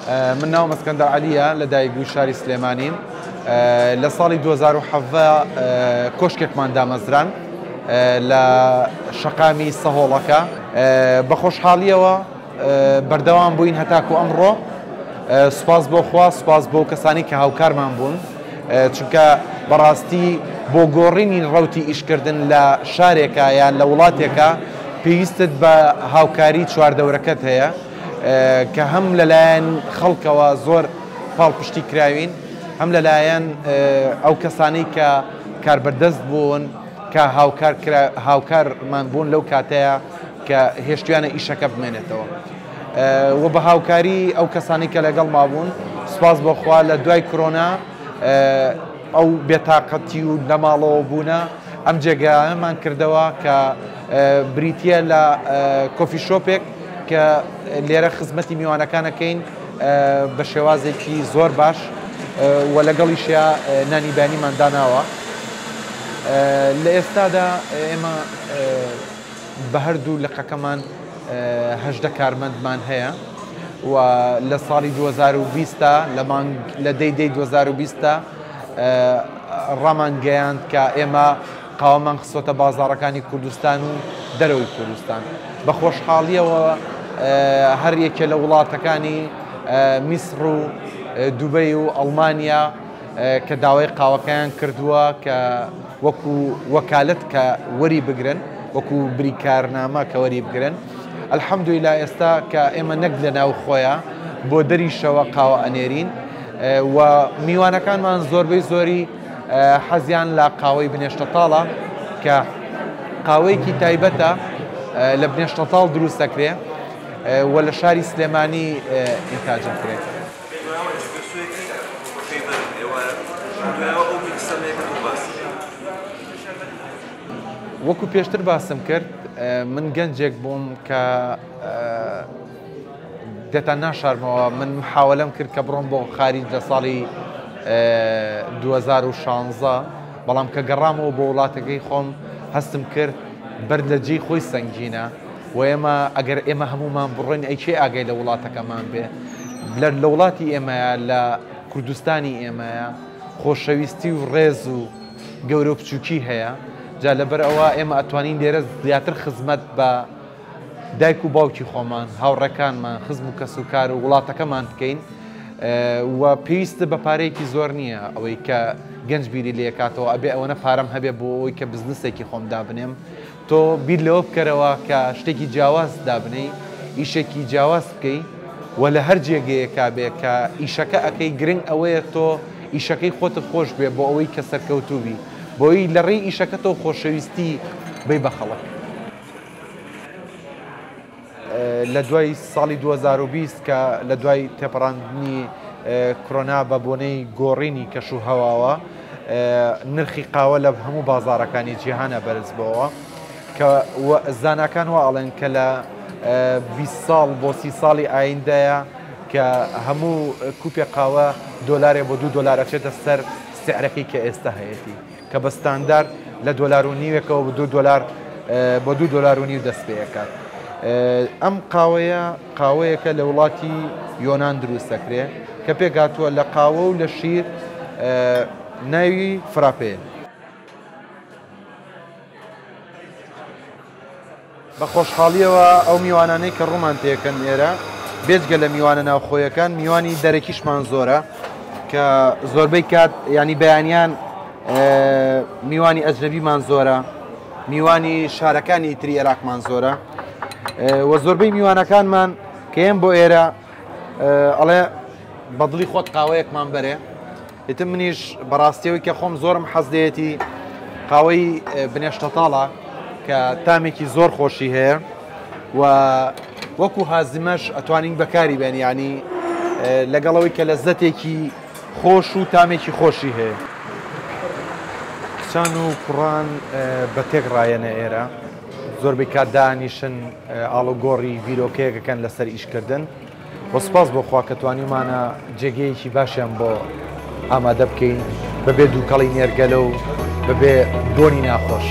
من ناوم اسكندر علیە لە دایکبووی شاری سلێمانیم. لە ساڵی 2017 کۆشکێکمان دامەزران لە شەقامی سەهۆڵەکە. بە خۆشحاڵیەوە بەردەوام بووین هەتاکو ئەمڕۆ. سوپاس بۆ خوا، سوپاس بۆ کەسانی کە هاوکارمان بوون، چونکە بەڕاستی بۆ گۆڕینی ڕەوتی ئیشکردن لە شارێکە یان لە وڵاتێکە پێویستت بە هاوکاری چواردەورەکەت هەیە کە هەم لەلایەن خەڵکەوە زۆر پاڵپشتی کراوین، هەم لەلایەن ئەو کەسانەی کە کاربەردەست بوون کە هاوکارمان بوون لەو کاتەیە کە هێشتیانە ئیشەکە بمێنێتەوە. و بە هاوکاری ئەو کەسانی کە لەگەڵ مابوون سوپاس بۆ خوا لە دوای کۆرۆنا ئەو بێتاقەتی و نەماڵەوە بوونە ئەم جێگایەمان کردەوە کە بریتە لە کۆفی شۆپێک کە لێرە خزمەتی میوانەکانەکەین بە شێوازێکی زۆر باش و لەگەڵیشیا نانیبانیمان داناوە. لە ئێستادا ئێمە بە هەردوو لقەکەمان 18 کارمەندمان هەیە و لە ساڵی 2020 لە دەی 2020 ڕامان گەیاند کە ئێمە قاوەمان خسۆتە بازاڕەکانی کوردستان و دەرەوەی کوردستان. بە خۆشحاڵیەوە هەر یەکێ لە وڵاتەکانی میسر و دوبەی و ئەڵمانیا کە داوای قاوەکەیان کردووە کە وەکو وەکالەت کە وەری بگرن، وەکو بریکارنامە کە وەری بگرن. ئەلحەمدولیلا ئێستا کە ئێمە نەک لە ناو خۆیە بۆ دەریشەوە قاوە ئەنێرین و میوانەکانمان زۆربەی زۆری حەزیان لە قاوەی بنێشتەتاڵە کە قاوەیەکی تایبەتە لە بنێشتەتاڵ دروست دەکرێ و لە شاری سلێمانی ئینتاج دەکرێت. وەکو پێشتر باسم کرد، من گەنجێک بووم کە دێتە ناشارمەوە. من محاولەم کرد کە بڕۆم بۆ خارج لە ساڵی 2016، بەڵام کە گەڕامەوە بۆ وڵاتەکەی خۆم هەستم کرد بەرد لە جێی خۆی سەنگینە و ئێمە ئەگەر ئێمە هەمومان بڕۆین ئەیچێ ئاگای لە وڵاتەکەمان بێ. لە وڵاتی ئێمەیە، لە کوردستانی ئێمەیە خۆشەویستی و ڕێز و گەورە و بچووکی هەیە. جا لەبەر ئەوە ئێمە ئەتوانین لێرە زیاتر خزمەت بە دایک و باوکی خۆمان، هاوڕێکانمان، خزم و کەس و کار و وڵاتەکەمان بکەین و پێویستە بە پارەیەکی زۆر نییە ئەوەی کە گەنج بیری لێکاتەوە ئەبێ ئەوەنە پارەم هەبێ بۆ ئەوەی کە بزنسێکی خۆم دابنێم. تۆ بیر لەوە بکەرەوە کە شتێکی جیاواز دابنەی، ئیشێکی جیاواز بکەی و لە هەر جێگەیەکا بێ کە ئیشەکە ئەەکەی گرنگ ئەوەیە تۆ ئیشەکەی خۆتت خۆش بێ بۆ ئەوەی کە سەرکەوتوبی، بۆی لە ڕێی ئیشەکەتەوە خۆشەویستی بێ بە خەڵک. لە دوای ساڵی 2020 کە لە دوای تێپەڕاندنی کۆرۆنا بە بۆنەی گۆڕینی کەش و هەواوە نرخی قاوە لە هەموو بازاڕەکانی جیهانە بەرز بووەوە کە زاناکان وا ئەڵێن کە لە 20 ساڵ بۆ 30 ساڵی ئایندەیە کە هەموو کوپێ قاوە $2 بۆ $2 چێتە سەر سعرەکەی کە ئێستا هەیەی کە بە ستاندار لە $1.5ەوە $2 بۆ $2.5 دەست پێەکات. ئەم قاوەیەکە لە وڵاتی یۆنان دروست دەکرێت کە پێگاتووە لە قاوە و لە شیر ناوی فراپێ. بە خۆشحاڵیەوە ئەو میوانانەی کە ڕوومان تێکەن ئێرە بێجگە لە میوانە ناوخۆیەکان میوانی دەرەکیشمان زۆرە کە زۆربەی کات ینی بەیانیان میوانی ئەجنەبیمان زۆرە، میوانی شارەکانی تری عێراقمان زۆرە و زۆربەی میوانەکانمان کە ئێم بۆ ئێرە ئەڵێ بەدڵی خۆت قاوەیەکمان بەرێ. ئیتر منیش بەڕاستیەوەی کە خۆم زۆرم حەز دەیەتی قاوەی بنێشتەتاڵە کە تامێکی زۆر خۆشی هەیە و وەکو هازمەش ئەتوانین بەکاری بێن، ینی لەگەڵەوەی کە لەزەتێکی خۆش و تامێکی خۆشی هەیە. کچان و کوڕان بە تێک ڕایەنە ئێرە زۆربەی کات دانیشن ئاڵۆگۆڕی ڤیرۆکەیەکەکەن لەسەر ئیشکردن. بۆ سوپاس بۆ خوا کە توانیمانە جێگەیەکی باشیان بۆ ئامادە بکەین بەبێ دووکەڵی نێرگەلە و بەبێ بۆنی ناخۆش.